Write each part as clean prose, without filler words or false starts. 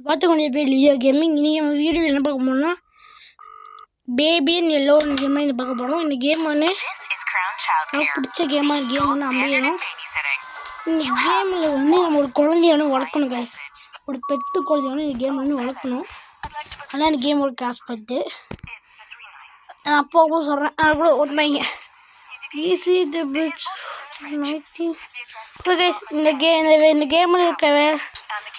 பார்த்துக்கொண்டே பேர் Leo gaming. இன்றைக்கி நம்ம வீடியோவில் என்ன பார்க்க போனோம்னா பேபி அண்ட் எல்லோ கேமாக இந்த பார்க்க போகிறோம். இந்த கேம் வந்து எனக்கு பிடிச்ச கேமாக கேம் வந்து அமையணும். இந்த கேமில் வந்து நம்ம ஒரு குழந்தைய வந்து வளர்க்கணும் கைஸ். ஒரு பெட்டு குழந்தைய வந்து இந்த கேம் வந்து வளர்க்கணும். ஆனால் இந்த கேம் ஒரு கிளாஸ் பட்டு நான் அப்போ சொல்கிறேன். அது கூட ஓட்டுனாங்க ஈஸி த பிரிட்ஜ் 90. கைஸ் இந்த கேமில் இருக்கவே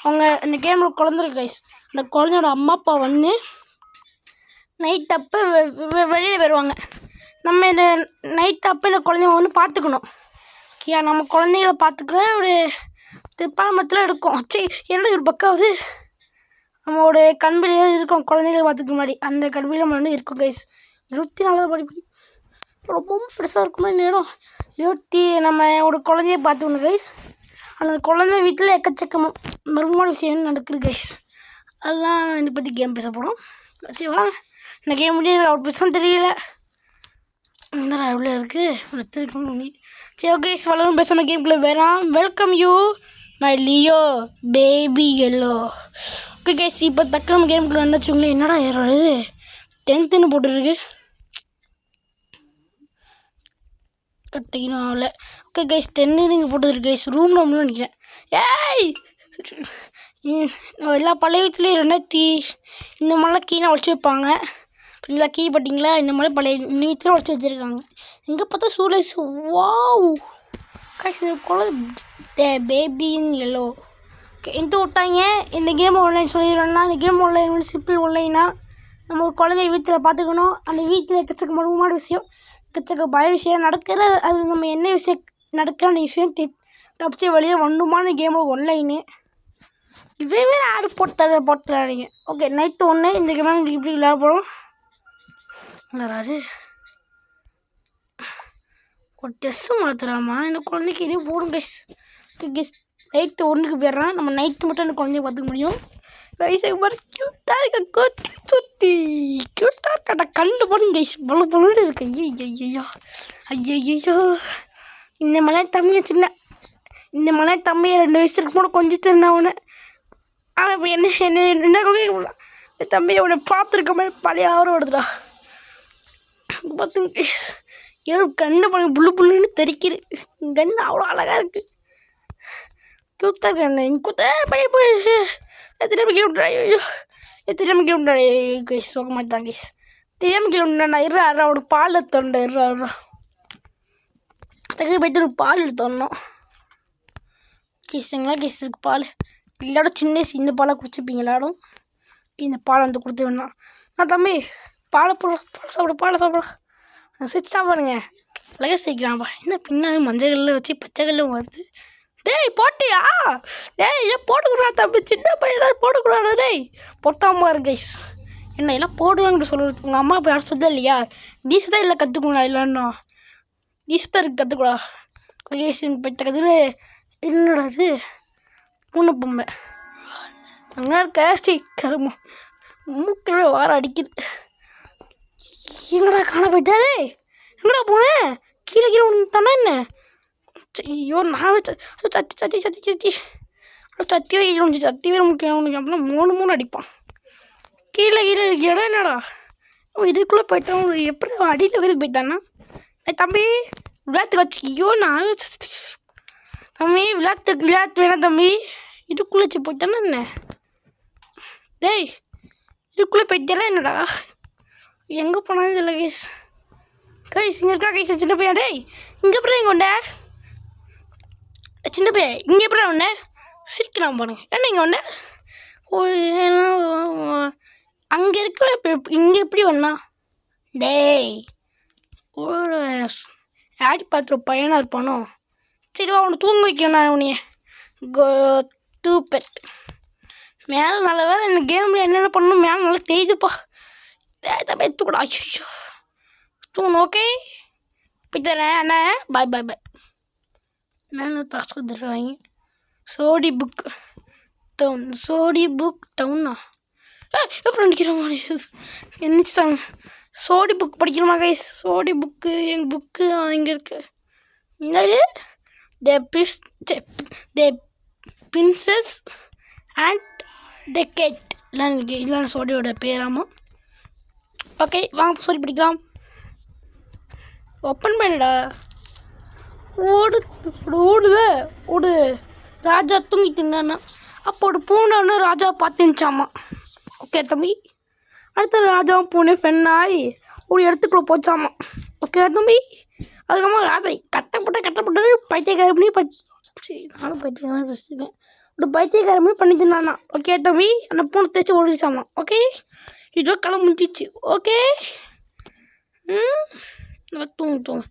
அவங்க இந்த கேமில் குழந்தை இருக்கு கைஸ். அந்த குழந்தையோட அம்மா அப்பா வந்து நைட் அப்போ வெளியில் வருவாங்க. நம்ம இந்த நைட் அப்போ இந்த குழந்தைங்க வந்து பார்த்துக்கணும். ஓகே, நம்ம குழந்தைங்கள பார்த்துக்கிற ஒரு திருப்பாமத்தில் இருக்கும். சரி, என்ன ஒரு பக்கம் வந்து நம்மளோட கண்பிலையும் இருக்கும். குழந்தைகளை பார்த்துக்க முன்னாடி அந்த கண்பில் நம்ம வந்து இருக்கும் கைஸ். 24 படிப்படி ரொம்பவும் பெருசாக இருக்குமே நேரம். நம்ம ஒரு குழந்தைய பார்த்துக்கணும் கைஸ். அந்த குழந்தை வீட்டில் எக்கச்சக்கமாக மர்மமான விஷயம் நடக்குது கைஸ். அதெல்லாம் இதை பற்றி கேம் பேச போகிறோம். சரிவா, இந்த கேம் முடியும் அவர் பேசவும் தெரியல. இந்த எவ்வளோ இருக்குது சரி. ஓகே, வளரும் பேசணும் கேம்குள்ளே வேணாம். Welcome you my Leo baby yellow. Okay guys, இப்போ தக்க நம்ம கேம்குள்ளே வந்து வச்சுக்கோங்களேன். என்னடா ஏறோட இது 10th போட்டுருக்கு கட்டிக்கணும் ஆகல. ஓகே கைஸ், 10 இங்கே போட்டுருக்கு கைஸ். ரூம் நம்பர்னு நினைக்கிறேன். ஏய், எல்லா பழைய வீட்லேயும் 2000 இந்த மாதிரிலாம் கீழே உடச்சி வைப்பாங்க. இந்த கீ பார்த்தீங்களா, இந்த மாதிரி பழைய வீட்டில் உடச்சி வச்சுருக்காங்க. எங்கே பார்த்தா சூரஜ். வாவ் கைஸ், இந்த குழந்தை பேபின்னு எல்லோ. ஓகே, இந்த விட்டாங்க. இந்த கேம் ஆன்லைன் சொல்லிடுறோன்னா, இந்த கேம் ஆன்லைன் வந்து சிம்பிள் ஆன்லைனா நம்ம ஒரு குழந்தைய வீட்டில் பார்த்துக்கணும். அந்த வீட்டில் எக்கச்சக்க மர்மமான விஷயம், எக்கச்சக்க பய விஷயம் நடக்கிற, அது நம்ம என்ன விஷயம் நடக்கிற அந்த விஷயம் தப்பிச்சு வெளியே வண்டுமான கேமோட ஒன்லைனு. இதே வேறு ஆடு போட்டுறாதீங்க. ஓகே, நைட்டு 1 இந்த கேம் இப்படி விளையாட போகிறோம். வராது ஒரு டெஸ்ட்டு மாற்றுறாமா இந்த குழந்தைக்கு இனி போடும் கைஸ். கைஸ், நைட்டு 1க்கு போயிடுறான். நம்ம நைட்டு மட்டும் அந்த குழந்தைய பார்த்துக்க முடியும் கைஸ். மாதிரி க்யூட்டாக இருக்க கொத்தி சுற்றி க்யூட்டாக இருக்கா கண்டு போடும் கைஸ். பொல பொழுது இருக்கு. ஐயோ ஐயோ, இந்த மலை தம்பியை சின்ன இந்த மலை தம்பியை 2 வயசு இருக்கு போன கொஞ்சம் தெரிஞ்சவனு. ஆனால் இப்போ என்ன தம்பியை அவனை பார்த்துருக்க மாதிரி பழைய ஆவரம் வருதுடா. பார்த்துங்க கைஸ், ஏதோ கண்ணு பண்ணி புல்லுன்னு தெரிக்குது. கண்ணு அவ்வளோ அழகாக இருக்குது. குத்தா கண்ணு குத்த பையன் போய் தெரியாமல் கிலோமீட்டர். ஐயோ, தெரியாமல் கிலோமீட்டர் கைஸ். சொல்ல மாட்டாங்க கைஸ், தெரியாமல் கிலோமீட்டர். நான் அவனுக்கு பால் எடுத்தோண்டேன். அதுக்கு போய்ட்டு ஒரு பால் எடுத்தோடணும் கைஸுங்களா. கைஸ் இருக்கு பால். எல்லாரும் சின்ன பாலாக குடிச்சுப்பீங்க எல்லாரும். இந்த பால் வந்து கொடுத்து வேணாம். நான் தம்பி பாலை பாலை சாப்பிட சிரிச்சு சாப்பிடுங்க. அழகாக சேர்க்கிறான்ப்பா. என்ன பின்னாடி மஞ்சள் கல்லில் வச்சு பச்சை கல்லும் வருது. டேய் போட்டியா? டேய் ஏன் போட்டுக்கூடாது தம்பி, சின்ன பையன் போடக்கூடாது. டேய் பொட்டாமல் இருக்கு கைஸ். என்ன எல்லாம் போடுவாங்கன்னு சொல்லுறது உங்கள் அம்மா இப்போ யாரும் சொல்ல இல்லையா? டீஸ் தான் இல்லை கற்றுக்கணும். இல்லைன்னா டீஸ் தான் இருக்குது கற்றுக்கூடா கைஸ். இப்போ கற்றுல என்னடா இது பூனை பொம்மை அங்கே இருக்க. சரி கருமம் மூக்கில் வார அடிக்குது. எங்கடா காண போயிட்டாரு? எங்கடா போனேன்? கீழே ஒன்று தானே என்ன? ஐயோ, நான் சத்தி வேறு முக்கியம். அப்படின்னா 3 அடிப்பான். கீழே இடம் என்னடா இதுக்குள்ளே போயிட்டான். எப்படி அடியில் வேறு போயிட்டானா? தம்பி விளையாட்டுக்கு வச்சு. ஐயோ, நான் தம்பி விளையாட்டு வேணாம் தம்பி. இதுக்குள்ளே வச்சு போயிட்டானா என்ன? டேய் இதுக்குள்ளே போயிட்டால என்னடா? எங்கே போனாலும் தெரியல கைஸ். கைஸ் இங்கே இருக்கா கைஸ் சின்ன பையன். டேய் இங்கே எப்படி இங்கே உண்ட சின்ன பையன் இங்கே எப்படி உண்ட சிரிக்கலாம் பாருங்க. என்ன இங்கே உண்ட அங்கே இருக்க இங்கே எப்படி வந்தா? டேய் ஒரு ஆடி பார்த்துரு பையனாக இருப்பானோ. சரிவா, அவனை தூங்க வைக்கணும் நான். உனைய டூ பெட் மேலே நல்ல வேறு. இந்த கேமில் என்னென்ன பண்ணணும் மேலே நல்லா தெரியுதுப்பா. தம்பி தூக்கடா. ஐயோ தூங்கணும். ஓகே போய் தரேன் அண்ணா. பாய் பாய் பாய். நான் தாசு கொடுத்துருக்காங்க. சோடி புக் டவுனா எப்படி நினைக்கிற மாதிரி என்னச்சுட்டாங்க. சோடி புக் படிக்கணுமா கைஸ்? சோடி புக்கு எங்கள் புக்கு இங்கே இருக்கு. என்னது த பிரின்சஸ் அண்ட் டெக்கேட் இல்லை சோடியோட பேராமா. ஓகே வாங்க சொல்லி பிடிக்கலாம். ஓப்பன் பண்ணிடா. ஓடு ராஜா தூங்கிட்டு இருந்தானா. அப்போ ஒரு பூனை ராஜா பார்த்துச்சாமா. ஓகே தம்பி. அடுத்த ராஜாவும் பூனை ஃப்ரெண்டாகி ஒரு இடத்துக்குள்ள போச்சாமா. ஓகே தம்பி. அதுக்கப்புறமா ராஜா கட்டப்பட்டு பைத்தியக்காரமணி நானும் பைத்தியக்காரன் வச்சுருக்கேன். ஒரு பைத்தியக்காரமணி பண்ணிட்டு இருந்தானா. ஓகே தம்பி. அந்த பூனை தேய்ச்சி ஓடிச்சாமா. ஓகே இதோ கிளம்ப முடிச்சிச்சு. ஓகே நல்லா தூங்க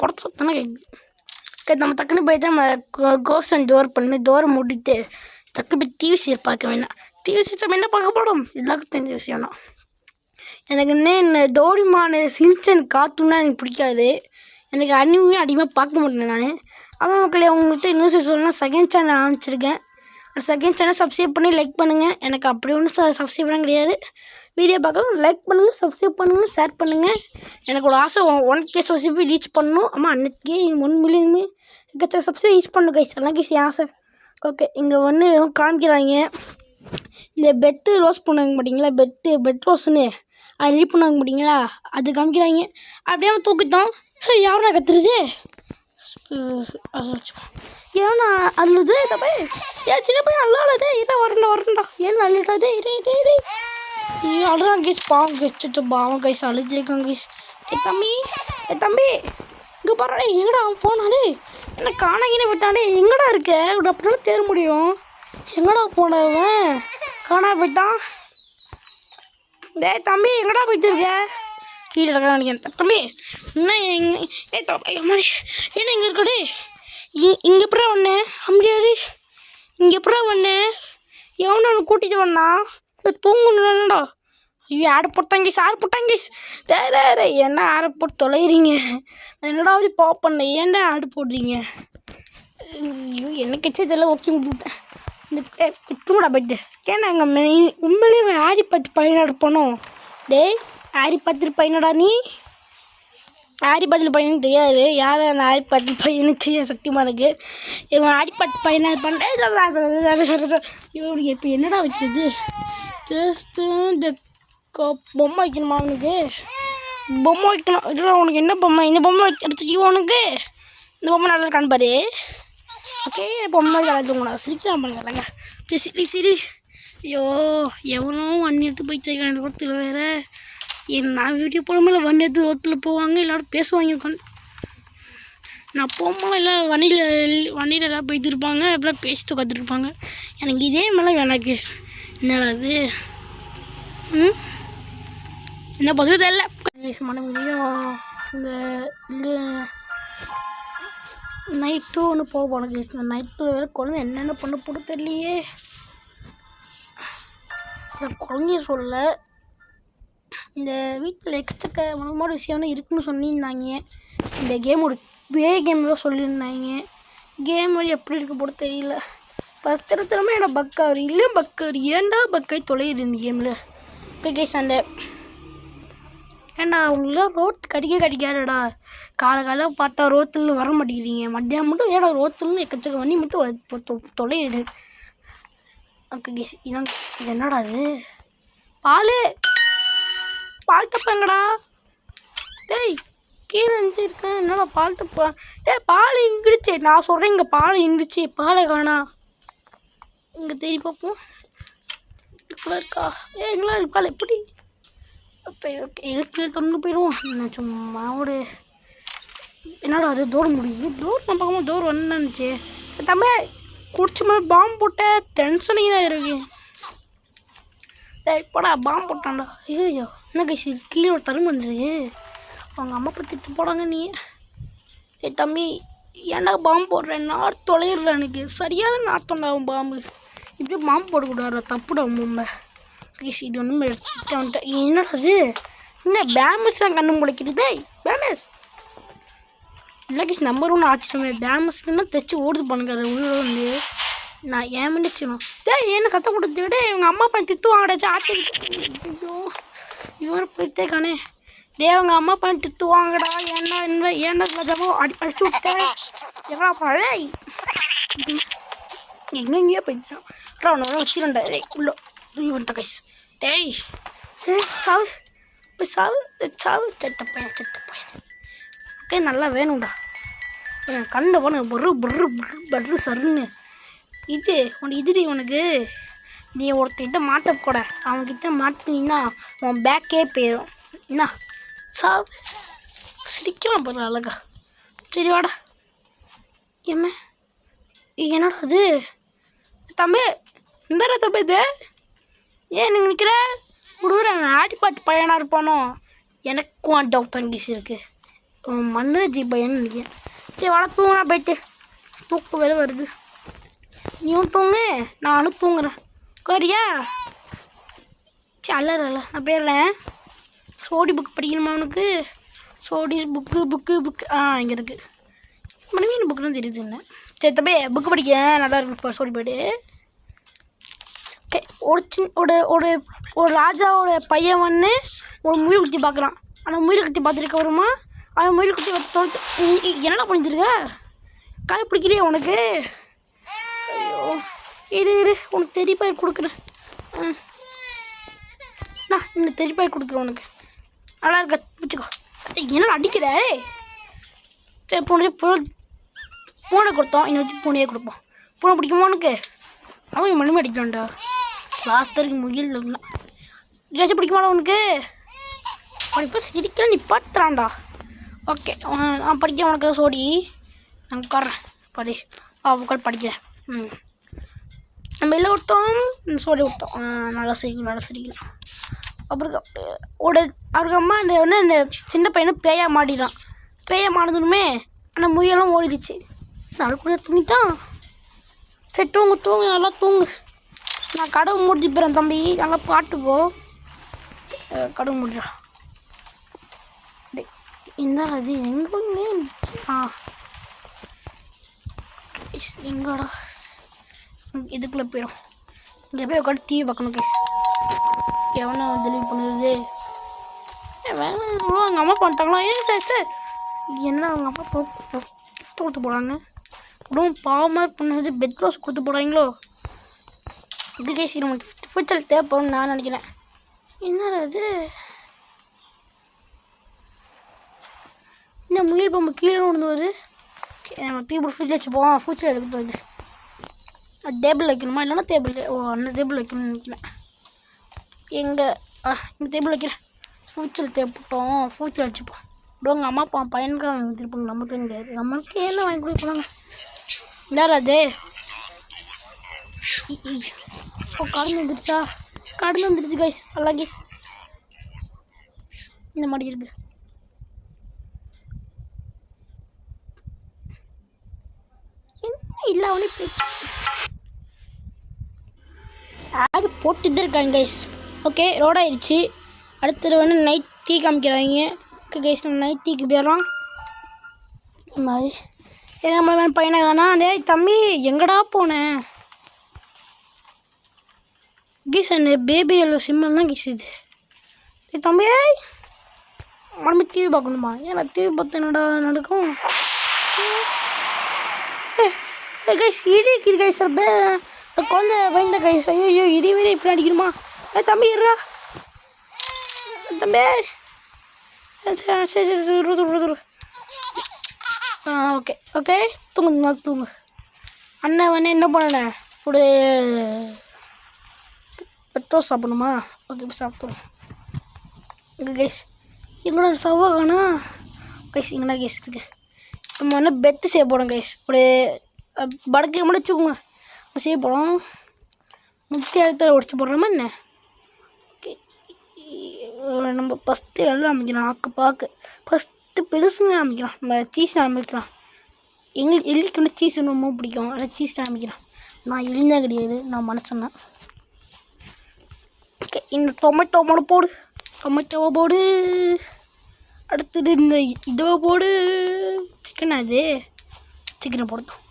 குறைச்ச தானே கேட்குது. ஓகே நம்ம டக்குன்னு போயிட்டு நம்ம கோஸ்டன் டோரை மூடிட்டு டக்கு போய் டிவி சீரியல் பார்க்க வேணாம். டிவி சீரியல் என்ன பார்க்க போடும் எல்லாருக்கும் தெரிஞ்ச விஷயம் தான். எனக்கு இந்த டோரிமான் சின்சன் கார்ட்டூன்னா எனக்கு பிடிக்காது. எனக்கு அனிமையும் அதிகமாக பார்க்க மாட்டேன் நான். அப்புறம் மக்களே உங்கள்கிட்ட இன்னும் சொல்லணும்னா செகண்ட் சேனல் ஆரம்பிச்சிருக்கேன். அந்த செகண்ட் சேனல் சப்ஸ்கிரைப் பண்ணி லைக் பண்ணுங்கள். எனக்கு அப்படி ஒன்றும் சப்ஸ்கிரைப் பண்ண கிடையாது. வீடியோ பார்க்கலாம் லைக் பண்ணுங்கள், சப்ஸ்கிரைப் பண்ணுங்கள், ஷேர் பண்ணுங்கள். எனக்கு ஒரு ஆசை 1K சப்ஸ்கிரைப் ரீச் பண்ணணும். ஆமாம் அன்றைக்கே 1 மில்லியனுமே சப்ஸ்கிரைப் ரீச் பண்ணணும் கைஸ். அதான் கைஸ் என் ஆசை. ஓகே இங்கே காமிக்கிறாங்க. இந்த பெட்டு ரோஸ் பண்ணுவாங்க பார்த்தீங்களா, பெட் ரோஸ்ன்னு அது ரெடி பண்ணுவாங்க பார்த்தீங்களா, அது காமிக்கிறாங்க. அப்படியே தூக்கிட்டோம். யாரும் கத்துருது ஏன்னா அல்லது தப்பே ஏன் சின்ன பையன் அல்லாடதே இதை வரண்டா ஏன் அள்ளிட்டாதே இரு அழுறான் கைஸ். பாவம் கைச்சிட்டு பாவம் கைஸ் அழுதிருக்கான் கைஸ். தம்பி இங்கே பாரு எங்கடா அவன் போனாலே என்ன காணாங்கன்னு விட்டானே. எங்கடா இருக்க அப்படின்னா தேர முடியும். எங்கடா போனவன் காணா போயிட்டான். தம்பி எங்கடா போயிட்டு இருக்க? கீழே இருக்க நினைக்கிறேன் தம்பி. என்ன என்ன இங்கே இருக்கடே இங்கே எப்படா வந்தேன் அம்பியாரு இங்கே எப்படா வந்தேன் எவனை ஒன்று கூட்டிகிட்டு வந்தா தூங்கணும்டா. ஐயோ ஆடை போட்டாங்க சார் போட்டாங்க தேர என்ன ஆடை போட்டு தொலைகிறீங்க. நான் என்னடா அப்படி பண்ணேன் ஏன்டா ஆடு போடுறீங்க. ஐயோ என்ன கட்சி இதெல்லாம் ஓகே விட்டுவிட்டேன். இந்த தூங்கடா போயிட்டு ஏன்னா அங்கே உண்மையிலேயே ஆடி பார்த்து பையனாடு போனோம். ஆரி பார்த்துட்டு பையனடா நீ. ஆரி பார்த்து பையனுக்கு தெரியாது. யார் அந்த ஆரி பார்த்து பையனுக்கு தெரியாது சத்தியமாக இருக்குது. இவன் ஆடி பார்த்து பையனை பண்ணுறேன். இவனுக்கு இப்போ என்னடா வைக்கிறது ஜஸ்ட்டு இந்த பொம்மை வைக்கணுமா அவனுக்கு? பொம்மை வைக்கணும். இல்லை உனக்கு என்ன பொம்மை? இந்த பொம்மை எடுத்துக்கி உனக்கு இந்த பொம்மை நல்லா இருக்கான்னு பாரு. ஓகே பொம்மை நல்லா தூங்கணும் சிரிக்கலாம் பண்ணுங்க சரி. ஐயோ எவனோ வண்டி எடுத்து போய் தேய்க்க ரோத்தில் வேறு நான் வீடியோ போடும்போது வண்டி எடுத்து ரோத்தில் போவாங்க எல்லோரும் பேசுவாங்க உட்காந்து. நான் போகும்போது எல்லாம் வண்டியில் எல்லாம் போய்ட்டு இருப்பாங்க எப்படிலாம் பேசிட்டு உட்காந்துருப்பாங்க. எனக்கு இதே மேலே வேணாம் கேஸ். என்னடா அது என்ன பதில் தெரியல. மன வீடியோ இந்த நைட்டு ஒன்று போக போனோம் கேஸ். நைட்டு வேறு குழந்தை என்னென்ன பண்ண போட தெரியலையே. குழந்தைய சொல்ல இந்த வீட்டில் எக்கச்சக்க மனமான விஷயம்னு இருக்குன்னு சொல்லியிருந்தாங்க. இந்த கேமோட கேம் தான் சொல்லியிருந்தாங்க. கேம் வழி எப்படி இருக்க போட தெரியல. திரும்ப என்ன பக்காரு இல்லை பக்காரு ஏன்டா பக்காய் தொலையுது இந்த கேமில். ஓகே கேஸ் அந்த ஏன்டா அவங்களாம் ரோட் கடிக்காதடா. காலை பார்த்தா ரோத்துலன்னு வர மாட்டேங்கிறீங்க. மத்தியானம் மட்டும் ஏடா ரோத்துலன்னு எக்கச்சக்க வண்டி மட்டும் தொலையுது. ஓகே கேஸ் இதான் இது என்னடா அது பால் தப்பாங்கடா. கீழே இருக்கேன் என்னடா பால் தப்பா. பால் இருந்துச்சு நான் சொல்கிறேன். இங்கே பால் இருந்துச்சு பாலை காணா. இங்கே தேடி பார்ப்போம் இதுக்குள்ளே இருக்கா. எங்கெல்லாம் இருக்கு பால் எப்படி? ஓகே எனக்கு தொடர்ந்து போயிடுவோம். நான் சும்மா ஒரு என்னடா அது டோர் முடியும். டோர் நான் பார்க்கும்போது டோர் வந்துச்சு. தம்பி குடிச்ச மாதிரி பாம்பு போட்ட டென்ஷனிங் தான் இருக்கு. இப்போடா பாம்பு போட்டான்டா. ஐயோ என்ன கைசி கீழே ஒரு தரும்பு வந்துருக்கு. அவங்க அம்மா பற்றி திட்டு போடாங்க நீ. தம்பி ஏன்டா பாம்பு போடுறேன் நார் தொலையிடுறேன். எனக்கு சரியான நார்த்தண்டாகும் பாம்பு. இப்படியே பாம்பு போடக்கூடாது தப்புடா பொம்மை கைசி. இது ஒன்றும் எடுத்துட்டு வந்துட்டேன். என்னடா அது என்ன பேமஸ் தான் கண்ணு முளைக்கிறது. பேமஸ் இல்லை கைஸ் நம்பர் 1 ஆச்சரியமே. பேமஸ்க்குன்னா தைச்சி ஓடுது பண்ணுங்க உள்ள வந்து. நான் ஏன் மன்னிச்சிடணும். என்ன சத்தம் கொடுத்து விட இவங்க அம்மா அப்பா திட்டுவாங்கடாச்சு ஆட்டிக்கிட்டு. ஐயோ இவன் போயிட்டே காணே. அவங்க அம்மா அப்பா திட்டுவாங்கடா. ஏன்னா ஜபோ அடிச்சு விட்டேன். எங்கடா போனே எங்கெங்கேயோ போயிட்டான். ஒன்று வச்சிருண்டா டேய் உள்ள வந்துட்ட கைஸ் டேய் சாவு இப்போ சாவு செத்த பையன் ஓகே நல்லா வேணும்டா கண்ணை போன பர்ரு சருன்னு இது உனக்கு நீ ஒருத்தர்கிட்ட மாட்டக்கூட அவன்கிட்ட மாட்டினீங்கன்னா உன் பேக்கே போயிடும் என்ன சாவு சிரிக்கலாம் பாரு அழகா சரி வாடா என்னடா அது தம்பி இந்த தம்பி இது ஏன் நீங்கள் நிற்கிற விடுறேன் ஆடி பார்த்து பையனாக இருப்பானோ எனக்கும் டவுட் தங்கிச்சு இருக்குது மன்னரஜி பையன்னு நினைக்கிறேன் சரி வாடா தூங்குனா போயிட்டு தூக்கு வேலை வருது நீயும் தூங்கு நானும் தூங்குறேன் கோரியா சரி அல்ல நான் போயிடுறேன் சோடி புக் படிக்கணுமா அவனுக்கு சோடி புக்கு இங்கே இருக்குது மனைவி புக்குன்னு தெரியுது என்ன சரி தம்பி புக்கு படிக்க நல்லா இருக்கு சோடி போய்ட்டு ஒரு ராஜாவோட பையன் வந்து ஒரு முயல் குத்தி பார்க்குறான் ஆனால் முயல் குத்தி பார்த்துருக்க வருமா அவன் முயல் குத்தி என்னடா பண்ணிட்டுருக்க காய் பிடிக்கலையே உனக்கு ஐயோ இரு உனக்கு தெரியப்பாய் கொடுக்குறேன் நான் இந்த தெரியப்பாய் கொடுக்குறேன் உனக்கு நல்லா இருக்க பிடிச்சிக்கோ என்னடா அடிக்கிற சரி பூனை கொடுத்தோம் இன்னும் வச்சு பூனையே கொடுப்போம் பூனை பிடிக்குமா உனக்கு அவன் மண்ணுமே அடிக்கலாம்டா லாஸ்ட் வரைக்கும் முயல் ட்ரெஸ்ஸு பிடிக்குமாடா உனக்கு இப்போ சிரிக்கல நீ பார்த்துறான்டா ஓகே நான் படிக்கிறேன் உனக்கு சோடி நான் உட்காட்றேன் உட்கார் படிக்கிறேன் நம்ம எல்லாம் விட்டோம் சோடி விட்டோம் நல்லா சிரிக்கலாம் அப்புறம் அவருக்கு அம்மா இந்த சின்ன பையனை பேயா மாட்டிடான் பேயா மாடுதுமே ஆனால் முயலாம் ஓடிடுச்சு நாளைக்குள்ளே தூங்கிட்டான் சரி தூங்கு நல்லா தூங்கு நான் கடவு முடிஞ்சு போகிறேன் தம்பி நல்லா பாட்டுக்கோ கடவு முடிஞ்சா இந்த அது எங்கே இருந்துச்சு எங்கடா இதுக்குள்ளே போயிடும் இங்கே போய் உட்காந்து டிவி பார்க்கணும் கைஸ் எவனை டெலிவரி பண்ணுறது வேணாம் எங்கள் அம்மா பண்ணிட்டாங்களா ஏன் சார் என்ன அவங்க அப்பா கிஃப்ட் கொடுத்து போகிறாங்க ரொம்ப பாவமாக பண்ணது பெட் க்ளோஸ் கொடுத்து போகிறாங்களோ இது கைஸ் நம்ம ஃபியூச்சர் தேவைப்படும்னு நான் நினைக்கிறேன் என்னடா அது இந்த முயல் பொம்மை கீழே கொண்டு வருது நம்ம டேபிள் ஃப்ரிட்ஜ் வச்சுப்போம் ஃபியூச்சர் எடுத்து வருது டேபிள் வைக்கணுமா இல்லைன்னா டேபிள் அந்த டேபிள் வைக்கணும்னு நினைக்கிறேன் இந்த டேபிள் வைக்கிறேன் ஃபியூச்சர் தேவைப்பட்டோம் ஃபியூச்சர் வச்சுப்போம் விடுவாங்க அம்மா அப்பா பையனுக்கு வாங்கி கொடுத்துருப்பாங்க நமக்கு கிடையாது நம்மளுக்கு எல்லாம் வாங்கி கொடுப்பாங்க இல்லாரா அது கடந்து வந்துருச்சு கைஸ் அல்லா கைஸ் இந்த மாதிரி இருக்கு என்ன இல்லை அவனே ஆடு போட்டு தான் இருக்காங்க கைஸ் ஓகே ரோட் ஆயிடுச்சு அடுத்தது வந்து நைட் டீ காமிக்கிறாங்க கைஸ் நம்ம நைட் டீக்கு போயிடுறோம் இந்த மாதிரி நம்மள பையனை காணா டேய் தம்பி எங்கடா போனேன் கீஸ் என்ன பேபி எவ்வளோ சிம்மெல்லாம் கீஸ் இது சரி தம்பி மறுபடி டிவி பார்க்கணுமா ஏன்னா டிவி பார்த்து என்னடா நடக்கும் கைஸ் இடி கைஸ் சார் குழந்தை பயந்த கைஸ் ஐயோ இடி வேற இப்படி அடிக்கணுமா தம்பி இருடா தம்பி சரி ஓகே ஓகே தூங்கு அண்ணன் வந்து என்ன பண்ணேன் ஒரு பெட்ரோல் சாப்பிடணுமா ஓகே இப்போ சாப்பிடுவோம் இங்கே கைஸ் எங்களோட சவாகனா கைஸ் இங்கே கைஸ் இருக்குது நம்ம வந்து பெட்டு செய்ய போகிறோம் கைஸ் ஒரு படக்கு முடிச்சுக்கோங்க செய்ய போகிறோம் முக்கிய இடத்துல உடச்சி போடுறோமா என்ன ஓகே நம்ம ஃபஸ்ட்டு எல்லாம் அமைக்கலாம் ஆக்கு ஃபஸ்ட்டு பெருசுன்னு அமைக்கலாம் நம்ம சீஸ் ஆரம்பிக்கலாம் எலிக்கு வந்து சீஸ் ரொம்ப பிடிக்கும் ஆனால் சீஸ் ஆரம்பிக்கலாம் நான் எலிதான் கிடையாது நான் மனசேன் ஓகே இந்த டொமேட்டோவோட போடு அடுத்தது இந்த இதோ போடு சிக்கனை போடுத்தோம்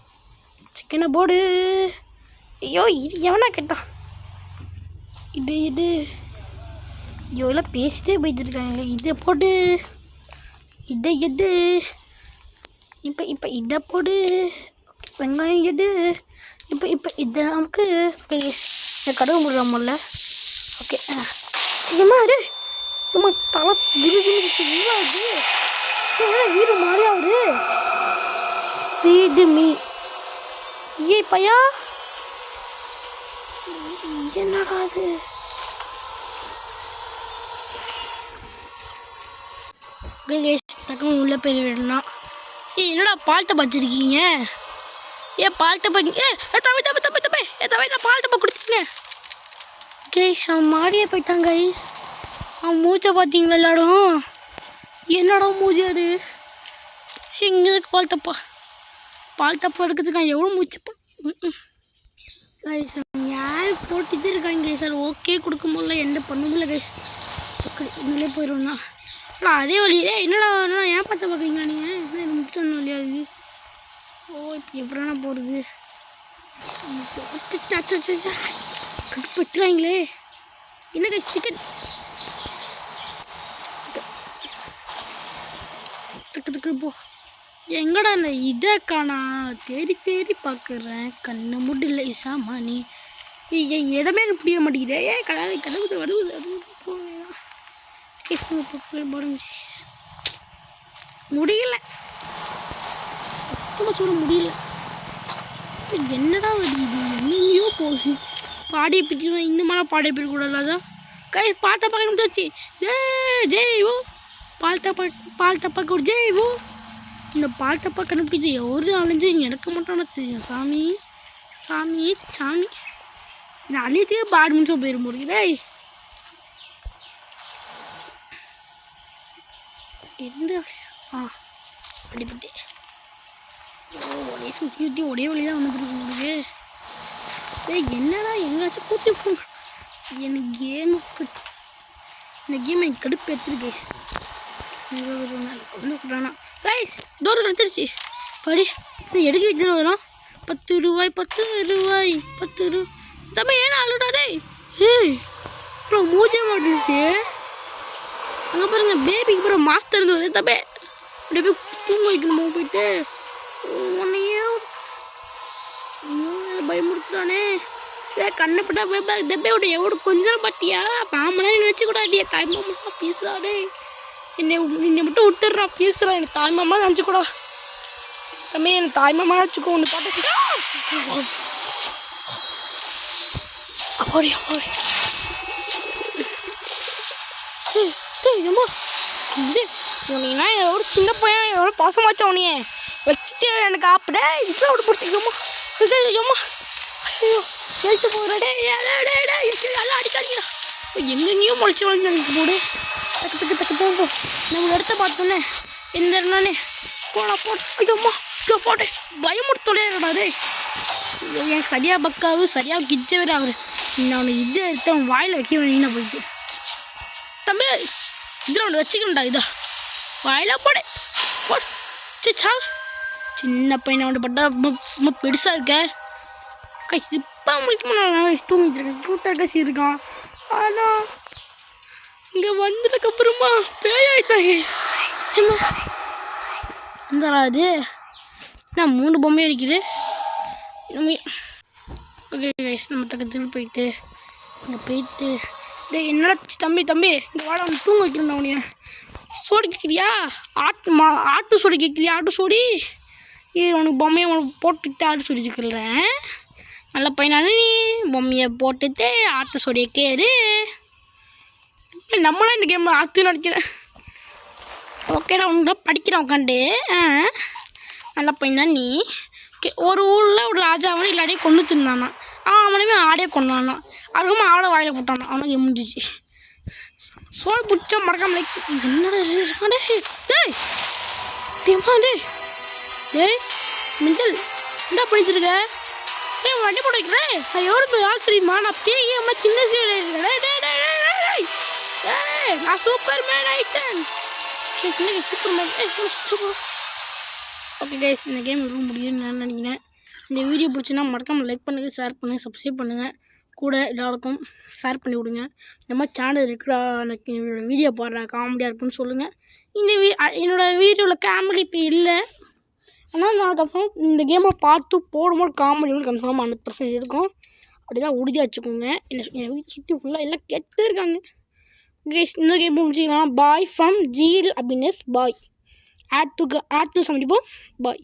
சிக்கனை போடு ஐயோ இது எவனா கேட்டான் இது ஐயோ எல்லாம் பேசிட்டே போயிட்டு இருக்காங்க இதை போடு இதை இப்போ இதை போடு வெங்காயம் இப்போ இது நமக்கு இந்த கடவுள் முடியாமல்ல. ஓகே ஏம்மா அது ஏம்மா தலை விருது என்ன வீடு மாறி ஆகுது. ஃபீடு மீ ஏ பையா என்னடா அது. டக்குனு உள்ளே போய் விடலாம். என்னடா பால் டப்பா வச்சுருக்கீங்க. பால் டப்பா தம்பி தம்பி தம்பி தம்பி நான் பால் டப்பா குடிச்சிட்டேன். கைஸ் அவன் மாடியே போயிட்டான் கைஸ். அவன் மூச்சை பார்த்தீங்களா எல்லாரும். என்னடா மூச்சு அது. இங்கே பால் டப்பா எடுக்கிறதுக்கு எவ்வளோ மூச்சுப்பா. கைஸ் யார் போட்டுகிட்டே இருக்காங்க கைஸ். சார் ஓகே கொடுக்க முடியல என்ன பண்ண முடியல கைஸ். இன்னும் போயிடுவோம்ண்ணா. ஆனால் அதே வழியிலே என்னடா ஏன் பார்த்த பார்க்குறீங்களா நீங்கள். என்ன முடிச்சோம் இல்லையா அது. இப்போ எப்படா போகிறது. கட்டுப்பட்டுறாங்களே என்ன கைஸ். சிக்கன் தக்கு போ. எங்கடா இந்த இதை காணா. தேடி பார்க்குறேன் கண்ணு முடியல சாமானி. என் இடமே எனக்கு புரிய மாட்டேங்குதே. கடவுள் வருவது முடியல சொல்ல முடியல. என்னடா வருது எங்கேயோ போகுது. பாடியை பிடிக்கணும் இந்த மாதிரி பாடியை பிடிக்கூடாது. கை பாட்டை பார்க்க முடியாச்சு. ஜெய்வோ பால் டப்பாக்கு ஒரு ஜெய்வோ. இந்த பால் டப்பா கண்டுபிடிச்சி எவ்வளோ அழிஞ்சு எனக்கு மட்டும் தெரியும். சாமி நான் அழிச்சே பேட்மிண்டன் போயிட முடியுதே. எந்த அடிப்பட்டு ஒரே சுற்றி ஒரே வழிதான் வந்துருக்கு உங்களுக்கு. என்னடா எங்கேயாச்சும் கூட்டி போங்க. எனக்கு இந்த கேம் எனக்கு கடுப்பு எடுத்துருக்கேன். ரைஸ் தூரம் எடுத்துருச்சு. படி எடுக்க வச்சுன்னு வரோம். 10 ரூபாய் தம்பி ஏன்னா அழுடாடே. அப்புறம் மூச்சே மாட்டுச்சு. அங்கே பாருங்க பேபிக்கு அப்புறம் மாஸ்டர் இருந்து வருது. தம்பி அப்படியே போய் தூங்க வைக்கணுமா போயிட்டு. உன்னையே பயமுடுத்துறானே. கண்ணை பட்டா டப்பையோட எவ்வளோ கொஞ்சம் பார்த்தியா. மாமனா நினச்சி கூட அடியா தாய்மாமா பேசுகிறாடே. என்னை மட்டும் விட்டுடுறா பேசுகிறான். எனக்கு தாய்மாமா நினச்சிக்கூடா. தம்பி எனக்கு தாய்மாமா நினச்சிக்கோ. ஒன்று பாட்டு அப்படி உனீனா எவ்வளோ சின்ன பையன் எவ்வளோ பாசமாச்சா உனியே வச்சுட்டு எனக்கு ஆப்பிட இதில் விட பிடிச்சிக்கோமா. ஐயோ எழுத்து போகிறடே எல்லாம் அடிக்காதீங்களா. எங்கெங்கேயோ முளைச்சி வளர்ந்து எனக்கு போடு. தக்கு போ. நம்ம இடத்த பார்த்தோன்னே எந்த இருந்தானே போடா ஐயோம்மா போட்டே பயமுடுத்தோடையாடே. எனக்கு சரியாக பக்காவு சரியாக கிச்ச வேறு அவர். நான் அவனுக்கு இது எடுத்து அவன் வாயில் வைக்க வேணா போயிட்டு. தம்பி இதில் ஒன்று வச்சுக்கணும்டா. இதா வாயில் போடு சா. சின்ன பையனை அவன் பட்டா ரொம்ப பெருசாக இருக்க. இப்போ முடிக்க தூங்கிட்டு இருக்கேன். 2:30 இருக்கான். ஆனால் இங்கே வந்ததுக்கப்புறமா பேயாயிட்டாங்க. இந்தரா அது நான் 3 பொம்மை அடிக்குது. ஓகே கைஸ் நம்ம தக்கத்தில் போயிட்டு இங்கே போயிட்டு என்னடா தம்பி இந்த வாழை அவனை தூங்க வைக்கணும். அவனைய சோடி கேட்குறியா. ஆட்டு சோடி கேட்குறியா. ஆட்டு சோடி உனக்கு பொம்மையை உனக்கு போட்டுட்டு ஆட்டு சோடி வச்சுக்கிறேன். நல்ல பையனால நீ பொம்மையை போட்டுட்டு ஆட்டு சோடியை கேடு. நம்மளாம் இந்த கேமில் ஆற்று நடிக்கிறேன். ஓகேடா உன்னை படிக்கிறேன் உட்காந்து. நல்ல பையனா நீ. ஒரு ஊரில் ஒரு ராஜாவனை இல்லாடியே கொண்டு தின்னானா. அவனையுமே ஆடே கொண்டானா. அதுக்குமா ஆடை வாயில் போட்டானா. அவனுக்கு எமிஞ்சிச்சு. சோழ பிடிச்சா மறக்காம என்னடா டேய் மிஞ்சல் என்ன பண்ணிச்சிருக்க. வண்டி போட்டு வைக்கிறேன். நான் எவ்வளோ ஆள் தெரியுமா. நான் பேய்மா சின்ன நான் சூப்பர் மேன் ஆயிட்டேன். ஓகே கைஸ் இந்த கேம் எவ்வளோ முடியும்னு நான் நினைக்கிறேன். இந்த வீடியோ பிடிச்சின்னா மறக்காமல் லைக் பண்ணுங்கள், ஷேர் பண்ணுங்கள், சப்ஸ்கிரைப் பண்ணுங்கள். கூட எல்லாருக்கும் ஷேர் பண்ணி விடுங்க. இந்த மாதிரி சேனல் இருக்குடா எனக்கு என்னோடய வீடியோ பாடுறா காமெடியாக இருக்குன்னு சொல்லுங்கள். இந்த என்னோடய வீடியோவில் காமெடி இப்போ இல்லை. ஆனால் நான் கன்ஃபார்ம் இந்த கேமை பார்த்து போடும்போது காமெடி வந்து கன்ஃபார்மாக 100% இருக்கும். அப்படி தான் உறுதியாக வச்சுக்கோங்க. என் வீட்டை சுற்றி ஃபுல்லாக எல்லாம் கெத்து இருக்காங்க. கைஸ் இந்த கேம் முடிச்சிக்கலாம். பாய் ஃப்ரம் ஜீல் அபினஸ் பாய். ஆட் டு சமைப்போம். பாய்.